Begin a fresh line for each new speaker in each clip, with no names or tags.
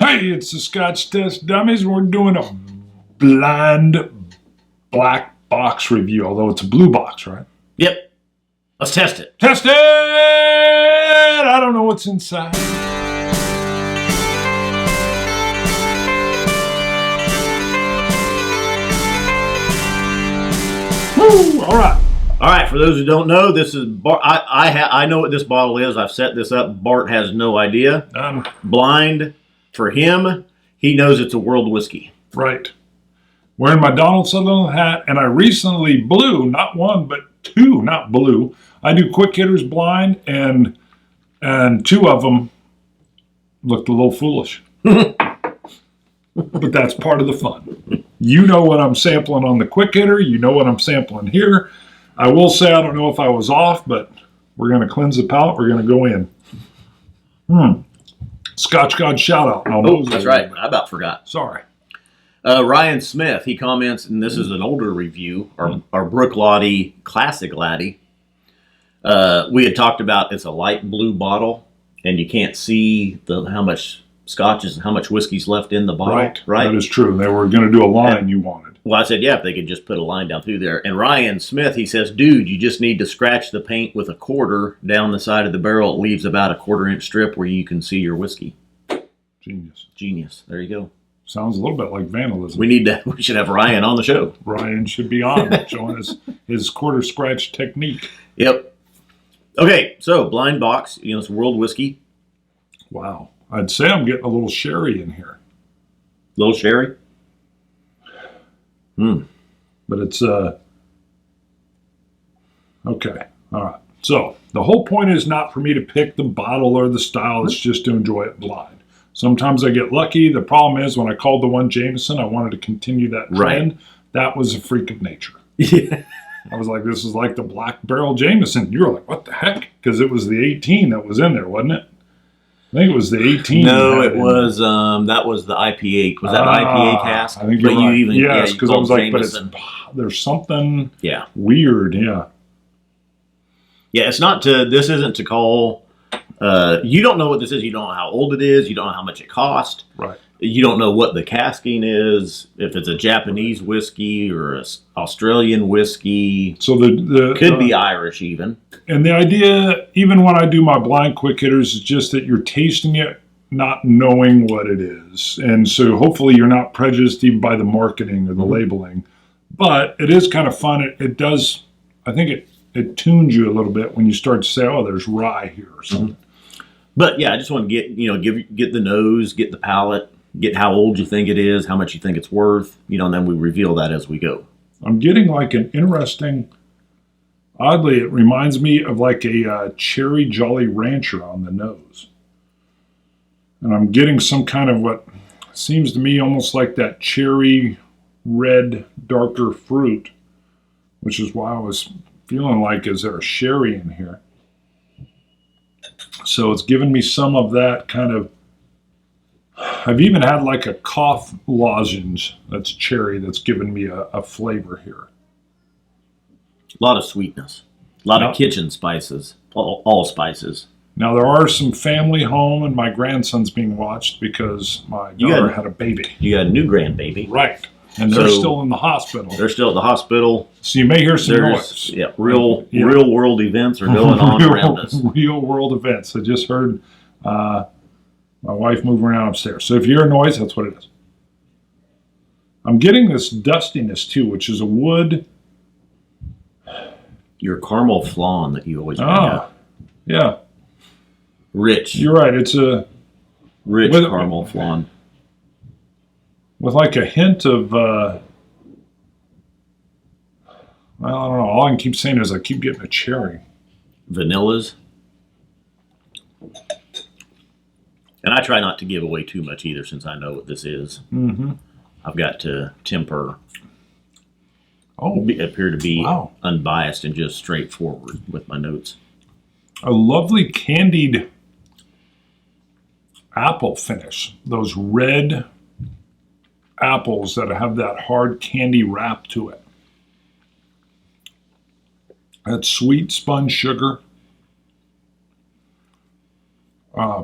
Hey, it's the Scotch Test Dummies. We're doing a blind black box review, although it's a blue box, right?
Yep. Let's test it.
Test it! I don't know what's inside. Woo! All right.
All right. For those who don't know, this is I know what this bottle is. I've set this up. Bart has no idea. Blind for him. He knows it's a world whiskey.
Right. Wearing my Donald Sutherland hat, and I recently blew, not one, but two, not blew. I do quick hitters blind, and two of them looked a little foolish. But that's part of the fun. You know what I'm sampling on the quick hitter. You know what I'm sampling here. I will say I don't know if I was off, but we're going to cleanse the palate. We're going to go in. Scotch God shout out.
Oh, that's right. I about forgot.
Sorry.
Ryan Smith, he comments, and this is an older review, our Brook Laddie Classic Laddie. We had talked about it's a light blue bottle, and you can't see how much scotch is and how much whiskey's left in the bottle. Right.
That is true. They were going to do a line you wanted.
Well, I said, yeah, if they could just put a line down through there. And Ryan Smith, he says, dude, you just need to scratch the paint with a quarter down the side of the barrel. It leaves about a 1/4-inch strip where you can see your whiskey. Genius. There you go.
Sounds a little bit like vandalism.
We should have Ryan on the show.
Ryan should be on, showing his quarter scratch technique.
Yep. Okay, so blind box, it's world whiskey.
Wow. I'd say I'm getting a little sherry in here.
Little sherry?
But it's, okay. All right. So the whole point is not for me to pick the bottle or the style. It's just to enjoy it blind. Sometimes I get lucky. The problem is when I called the one Jameson, I wanted to continue that trend. Right. That was a freak of nature.
Yeah.
I was like, this is like the Black Barrel Jameson. You were like, what the heck? Because it was the 18 that was in there, wasn't it? I think it was the 18.
No, it was, that was the IPA. Was that the IPA cask?
I think you're right. Yes, because I was like, Jameson. But there's something weird, Yeah,
it's not this isn't to call, you don't know what this is. You don't know how old it is. You don't know how much it cost.
Right.
You don't know what the casking is, if it's a Japanese whiskey or an Australian whiskey. So the could be Irish even.
And the idea, even when I do my blind quick hitters, is just that you're tasting it, not knowing what it is. And so hopefully you're not prejudiced even by the marketing or the labeling. But it is kind of fun. It does, I think it tunes you a little bit when you start to say, oh, there's rye here or something.
But yeah, I just want to get the nose, get the palate, get how old you think it is, how much you think it's worth, and then we reveal that as we go.
I'm getting like an interesting, oddly, it reminds me of like a Cherry Jolly Rancher on the nose. And I'm getting some kind of what seems to me almost like that cherry red, darker fruit, which is why I was feeling like, is there a sherry in here? So it's given me some of that kind of, I've even had like a cough lozenge that's cherry that's given me a flavor here.
A lot of sweetness. A lot of kitchen spices. All spices.
Now there are some family home and my grandson's being watched because my daughter had a baby.
You got a new grandbaby.
Right. And they're still in the hospital.
They're still at the hospital.
So you may hear some noise.
Yeah, real world events are going on around us.
Real world events. I just heard my wife moving around upstairs. So if you hear a noise, that's what it is. I'm getting this dustiness too, which is a wood.
Your caramel flan that you always bring out.
Yeah.
Rich.
You're right. It's a
rich caramel flan.
With like a hint of, well, I don't know. All I can keep saying is I keep getting a cherry.
Vanillas. And I try not to give away too much either since I know what this is. Mm-hmm. I've got to temper. Appear to be unbiased and just straightforward with my notes.
A lovely candied apple finish. Those red apples that have that hard candy wrap to it. That sweet spun sugar.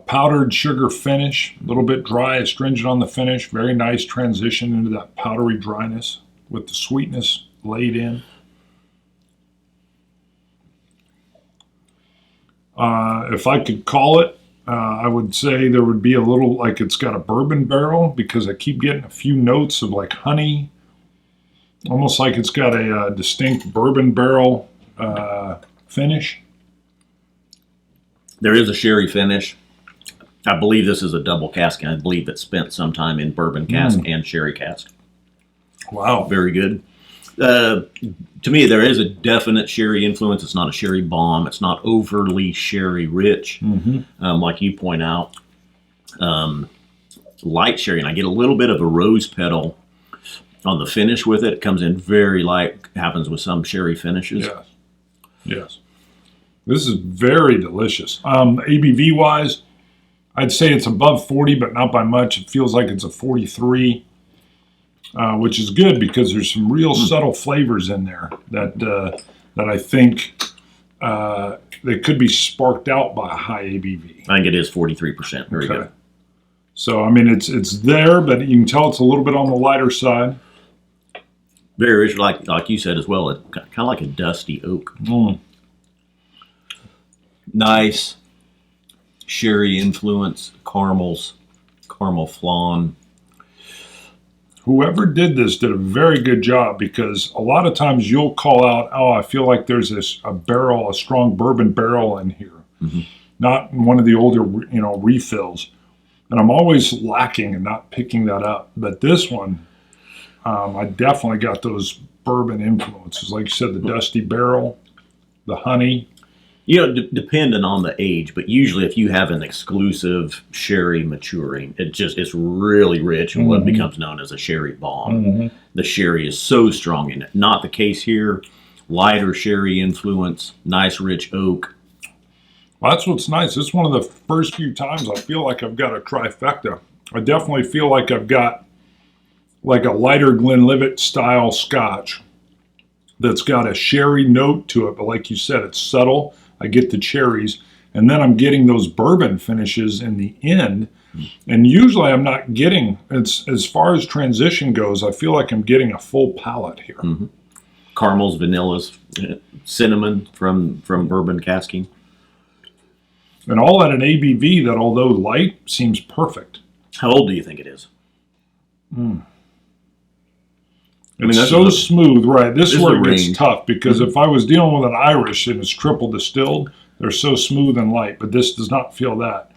Powdered sugar finish, a little bit dry, astringent on the finish. Very nice transition into that powdery dryness with the sweetness laid in. If I could call it, I would say there would be a little, like it's got a bourbon barrel, because I keep getting a few notes of like honey, almost like it's got a distinct bourbon barrel finish.
There is a sherry finish. I believe this is a double cask, and I believe it's spent sometime in bourbon cask and sherry cask.
Wow.
Very good. To me, there is a definite sherry influence. It's not a sherry bomb. It's not overly sherry rich, like you point out. Light sherry, and I get a little bit of a rose petal on the finish with it. It comes in very light. Happens with some sherry finishes.
Yes. Yes. This is very delicious. ABV wise, I'd say it's above 40, but not by much. It feels like it's a 43. Which is good because there's some real subtle flavors in there that I think they could be sparked out by a high ABV.
I think it is 43%. Very good.
So I mean, it's there, but you can tell it's a little bit on the lighter side.
Very rich, like you said as well. It's kind of like a dusty oak. Nice sherry influence, caramel flan.
Whoever did this did a very good job, because a lot of times you'll call out, oh, I feel like there's a strong bourbon barrel in here, not in one of the older, refills. And I'm always lacking and not picking that up. But this one, I definitely got those bourbon influences. Like you said, the dusty barrel, the honey.
Depending on the age, but usually if you have an exclusive sherry maturing, it's really rich in what becomes known as a sherry bomb. The sherry is so strong in it. Not the case here. Lighter sherry influence, nice rich oak.
Well, that's what's nice. This is one of the first few times I feel like I've got a trifecta. I definitely feel like I've got like a lighter Glenlivet style scotch that's got a sherry note to it, but like you said, it's subtle. I get the cherries, and then I'm getting those bourbon finishes in the end. And usually I'm not getting, as far as transition goes, I feel like I'm getting a full palate here.
Caramels, vanillas, cinnamon from bourbon casking.
And all at an ABV that, although light, seems perfect.
How old do you think it is?
It's so smooth, right? This is where it gets tough, because if I was dealing with an Irish and it's triple distilled, they're so smooth and light, but this does not feel that.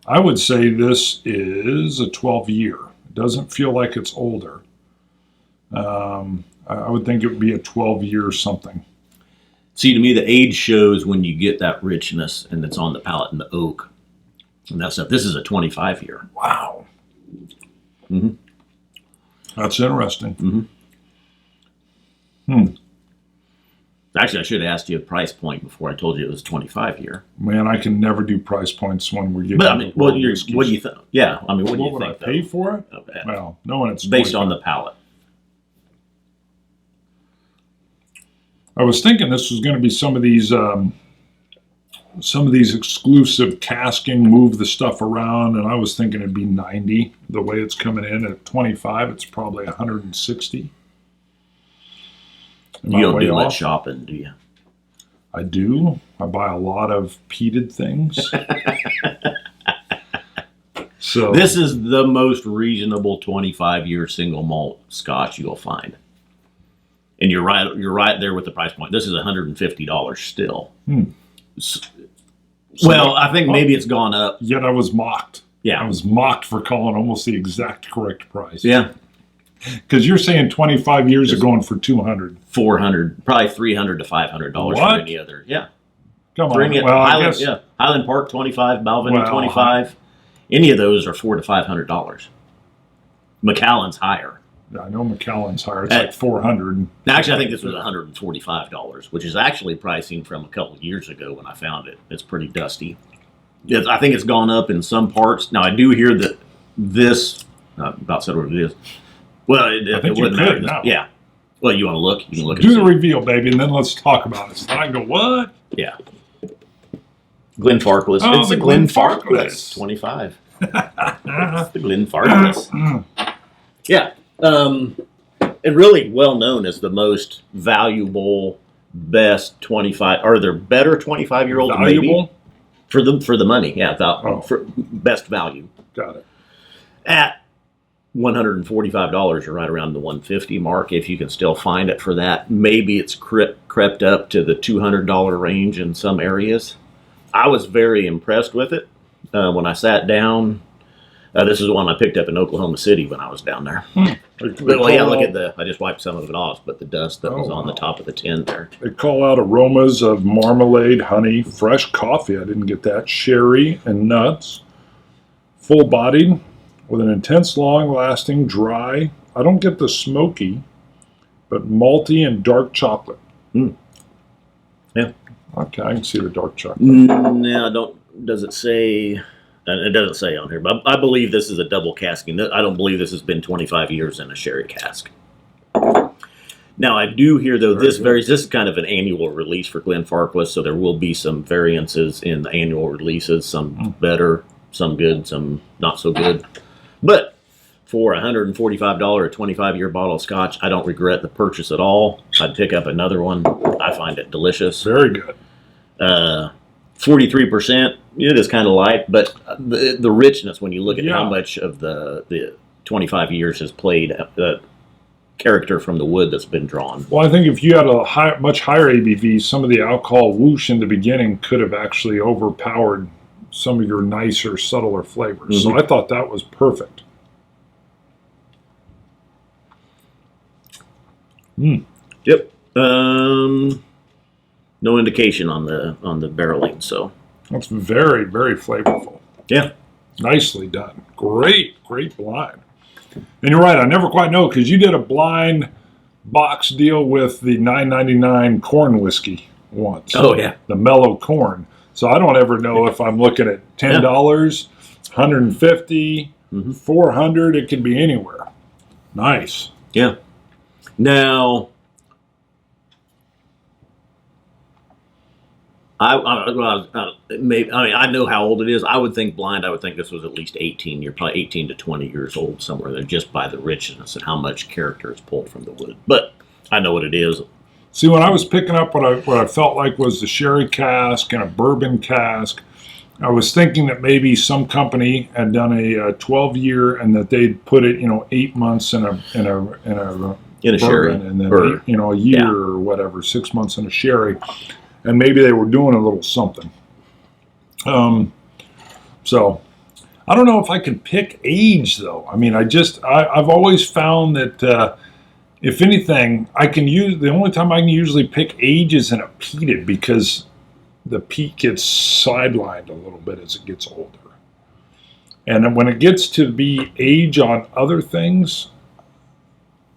I would say this is a 12-year. It doesn't feel like it's older. I would think it would be a 12-year something.
See, to me, the age shows when you get that richness, and it's on the palate and the oak and that stuff. This is a 25-year.
Wow. That's interesting.
Actually, I should have asked you a price point before I told you it was 25-year.
Man, I can never do price points when we're getting.
But I mean, what do you think? Yeah, I mean, what do you
would
think?
I pay for it?
Okay.
Well, knowing it's
Based
25.
on the palate.
I was thinking this was going to be some of these exclusive casking, move the stuff around, and I was thinking it'd be 90. The way it's coming in at 25, it's probably 160.
You don't do much shopping, do you?
I do. I buy a lot of peated things. So
this is the most reasonable 25-year single malt Scotch you'll find. And you're right there with the price point. This is $150 still. Well, I think maybe it's gone up.
Yet I was mocked.
Yeah.
I was mocked for calling almost the exact correct price.
Yeah.
Because you're saying 25 years are going for $200.
$400, probably $300 to $500 for any other. Yeah.
Come on. Well,
Highland, Highland Park 25, Balvenie 25. Any of those are $400 to $500. Macallan's higher.
Yeah, I know Macallan's higher. It's like $400.
Actually, I think this was $145, which is actually pricing from a couple of years ago when I found it. It's pretty dusty. I think it's gone up in some parts. Now, I do hear that this, about said what it is. Well,
I think you could now.
Yeah. Well, you want to look? You can look.
Do the reveal, baby, and then let's talk about it. So I go, what?
Yeah. Glenfarclas.
Oh,
It's
the
a
Glenfarclas.
25. It's the Glenfarclas. Yeah. And really well known as the most valuable, best 25. Are there better 25-year-olds?
Valuable?
Maybe? For the money. Yeah. For best value.
Got it.
At $145, you're right around the $150 mark. If you can still find it for that, maybe it's crept up to the $200 range in some areas. I was very impressed with it when I sat down. This is one I picked up in Oklahoma City when I was down there. Well, yeah, look at I just wiped some of it off, but the dust that was on the top of the tin there.
They call out aromas of marmalade, honey, fresh coffee. I didn't get that. Sherry and nuts. Full-bodied with an intense, long-lasting, dry. I don't get the smoky, but malty and dark chocolate.
Yeah.
Okay, I can see the dark chocolate.
No, does it say? It doesn't say on here, but I believe this is a double casking. I don't believe this has been 25 years in a sherry cask. Now, I do hear, though, this is kind of an annual release for Glenfarclas, so there will be some variances in the annual releases, some better, some good, some not so good. But for $145, a 25-year bottle of scotch, I don't regret the purchase at all. I'd pick up another one. I find it delicious.
Very good.
43%, it is kind of light, but the richness, when you look at how much of the 25 years has played the character from the wood that's been drawn.
Well, I think if you had a much higher ABV, some of the alcohol whoosh in the beginning could have actually overpowered some of your nicer, subtler flavors. So I thought that was perfect.
Yep. No indication on the barreling, so
That's very, very flavorful.
yeah.
Nicely done. Great blind. And you're right, I never quite know, because you did a blind box deal with the $9.99 corn whiskey once.
Oh, yeah.
The mellow corn. So I don't ever know if I'm looking at $10, $150, $400. It could be anywhere. Nice.
Yeah. Now, I know how old it is. I would think blind. I would think this was at least 18. You're probably 18 to 20 years old somewhere there, just by the richness and how much character is pulled from the wood. But I know what it is.
See, when I was picking up what I felt like was the sherry cask and a bourbon cask, I was thinking that maybe some company had done a 12-year and that they'd put it, 8 months in a bourbon,
sherry,
and then a year or whatever, 6 months in a sherry, and maybe they were doing a little something. So I don't know if I can pick age though. I mean, I've always found that if anything, the only time I can usually pick age is in a peated, because the peat gets sidelined a little bit as it gets older. And when it gets to be age on other things,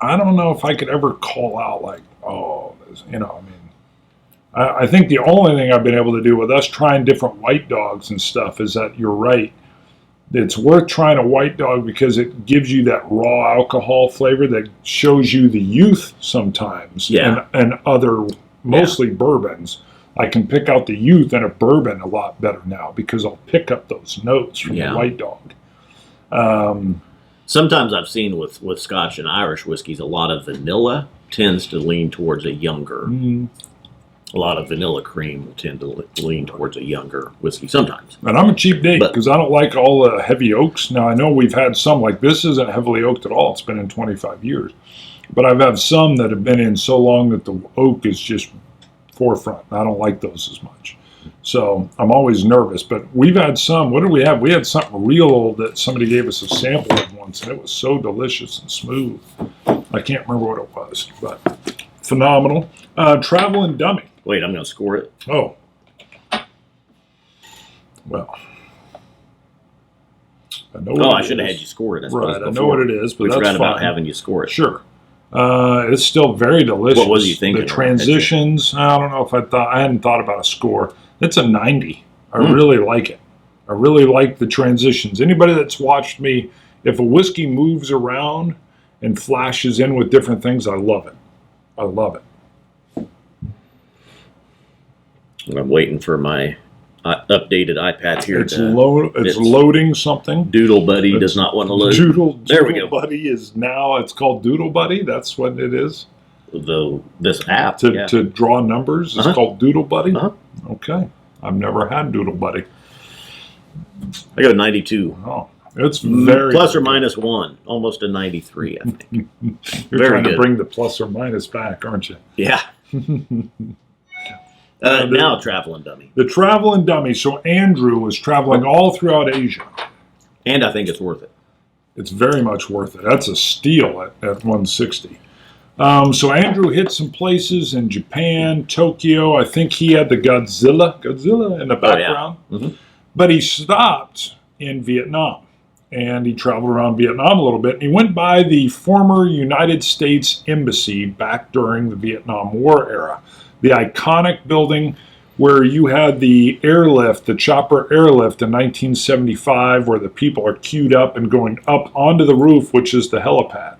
I don't know if I could ever call out like, I think the only thing I've been able to do with us trying different white dogs and stuff is that you're right. It's worth trying a white dog because it gives you that raw alcohol flavor that shows you the youth sometimes.
Yeah.
And other, mostly bourbons. I can pick out the youth in a bourbon a lot better now because I'll pick up those notes from the white dog.
Sometimes I've seen with Scotch and Irish whiskeys, a lot of vanilla tends to lean towards a younger. A lot of vanilla cream will tend to lean towards a younger whiskey sometimes.
And I'm a cheap date because I don't like all the heavy oaks. Now, I know we've had some, like this isn't heavily oaked at all. It's been in 25 years. But I've had some that have been in so long that the oak is just forefront. I don't like those as much. So I'm always nervous. But we've had some. What did we have? We had something real old that somebody gave us a sample of once, and it was so delicious and smooth. I can't remember what it was, but phenomenal. Traveling Dummy.
Wait, I'm going to score it.
Oh. Well.
I should have had you score it.
Right, I know what it is, but
we
that's
forgot
fine.
about having you score it.
Sure. It's still very delicious.
What was you thinking?
The transitions, I don't know if I hadn't thought about a score. It's a 90. I really like it. I really like the transitions. Anybody that's watched me, if a whiskey moves around and flashes in with different things, I love it. I love it.
I'm waiting for my updated iPad here.
It's loading something.
Doodle Buddy does not want to load.
There we go. Buddy is now, it's called Doodle Buddy. That's what it is.
This app.
To draw numbers. It's called Doodle Buddy. Okay. I've never had Doodle Buddy.
I got a 92.
Oh, it's very
plus or minus 1, almost a 93, I think.
You're
very
trying
good.
to bring the plus or minus back, aren't you?
Yeah. Now Traveling Dummy.
The Traveling Dummy. So Andrew was traveling all throughout Asia.
And I think it's worth it.
It's very much worth it. That's a steal at 160. So Andrew hit some places in Japan, Tokyo. I think he had the Godzilla in the background.
Oh, yeah.
But he stopped in Vietnam. And he traveled around Vietnam a little bit. And he went by the former United States Embassy back during the Vietnam War era. The iconic building where you had the airlift, the chopper airlift in 1975, where the people are queued up and going up onto the roof, which is the helipad.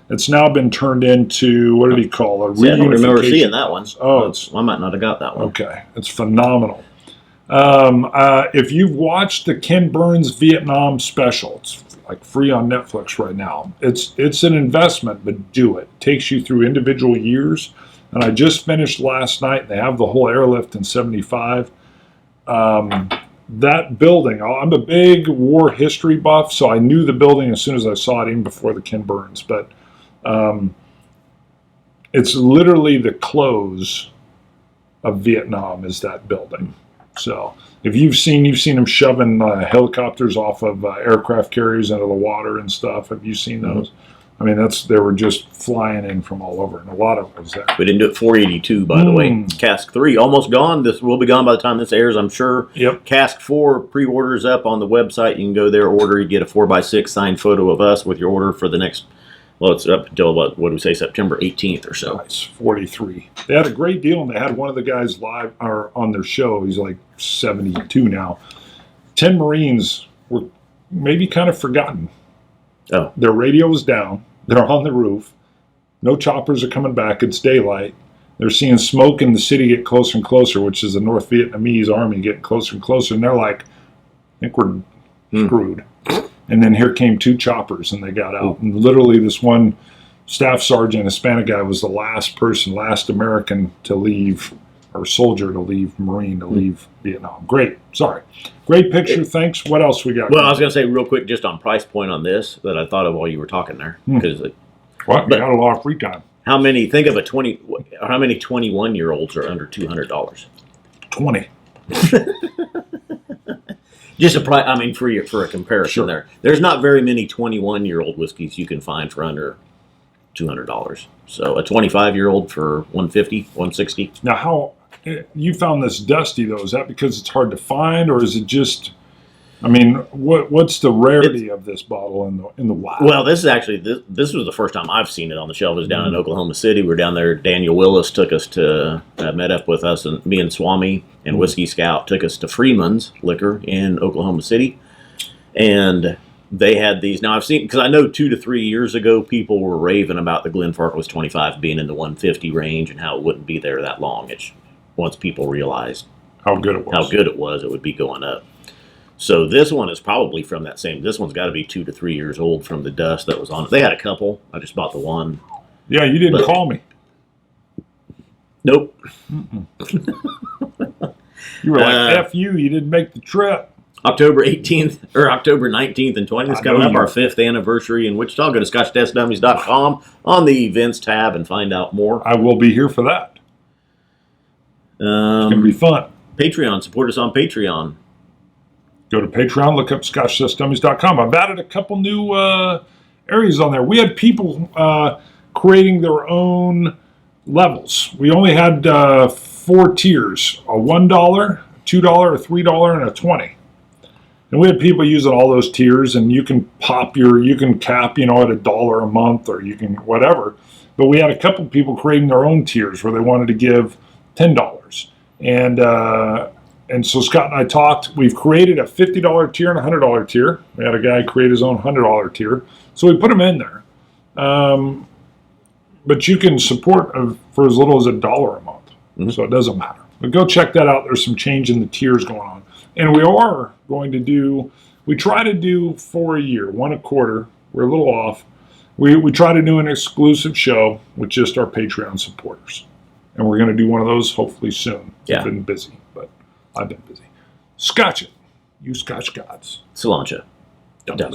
It's now been turned into, what did he call it?
I don't remember seeing that one.
Oh,
I might not have got that one.
Okay, it's phenomenal. If you've watched the Ken Burns Vietnam special, it's like free on Netflix right now. It's an investment, but do it. It takes you through individual years. And I just finished last night. They have the whole airlift in 75. That building, I'm a big war history buff, so I knew the building as soon as I saw it, even before the Ken Burns. But it's literally the close of Vietnam is that building. So if you've seen them shoving helicopters off of aircraft carriers into the water and stuff. Have you seen those? I mean, they were just flying in from all over, and a lot of it was there.
We didn't do it 482, by the way. Cask 3, almost gone. This will be gone by the time this airs, I'm sure.
Yep.
Cask 4 pre-orders up on the website. You can go there, order. You get a 4x6 signed photo of us with your order for the next, well, it's up until, what do we say, September 18th or so.
Nice, 43. They had a great deal, and they had one of the guys live or on their show. He's like 72 now. 10 Marines were maybe kind of forgotten.
Oh.
Their radio was down. They're on the roof. No choppers are coming back. It's daylight. They're seeing smoke in the city get closer and closer, which is the North Vietnamese army getting closer and closer. And they're like, I think we're screwed. And then here came 2 choppers, and they got out. And literally this one staff sergeant, Hispanic guy, was the last American to leave, or soldier to leave, Marine to leave Vietnam. Great. Sorry. Great picture. Thanks. What else we got?
Well, I was going to say real quick, just on price point on this, that I thought of while you were talking there. Because
What? We got a lot of free time.
How many 21-year-olds are under $200?
20.
Just a price. I mean, for a comparison there. There's not very many 21-year-old whiskeys you can find for under $200. So a 25-year-old for $150, $160.
Now, how you found this dusty though? Is that because it's hard to find, or is it just? I mean, what's the rarity of this bottle in the wild?
Well, this is actually this was the first time I've seen it on the shelf. It was down in Oklahoma City. We were down there. Daniel Willis took us to met up with us, and me and Swami and Whiskey Scout took us to Freeman's Liquor in Oklahoma City, and they had these. Now I've seen, because I know 2 to 3 years ago people were raving about the Glenfarclas 25 being in the 150 range and how it wouldn't be there that long. It's once people realized
how good it was,
it would be going up. So this one is probably from that same. This one's got to be 2 to 3 years old from the dust that was on it. They had a couple. I just bought the one.
Yeah, you didn't call me.
Nope.
You were like, F you didn't make the trip.
October 18th or October 19th and 20th is coming up, our 5th anniversary in Wichita. Go to scotch-dummies.com on the events tab and find out more.
I will be here for that. It's going to be fun.
Patreon. Support us on Patreon.
Go to Patreon, look up scotch-dummies.com. I've added a couple new areas on there. We had people creating their own levels. We only had 4 tiers, a $1, $2, a $3, and a $20. And we had people using all those tiers, and you can cap, at $1 a month, or you can whatever. But we had a couple people creating their own tiers where they wanted to give $10. And so Scott and I talked. We've created a $50 tier and a $100 tier. We had a guy create his own $100 tier. So we put them in there. But you can support for as little as $1 a month. So it doesn't matter. But go check that out. There's some change in the tiers going on. And we are going to do, we try to do 4 a year, 1 a quarter. We're a little off. We try to do an exclusive show with just our Patreon supporters. And we're going to do one of those hopefully soon.
Yeah.
I've been busy, but I've been busy. Scotch It. You Scotch gods.
Cilantro.
Done.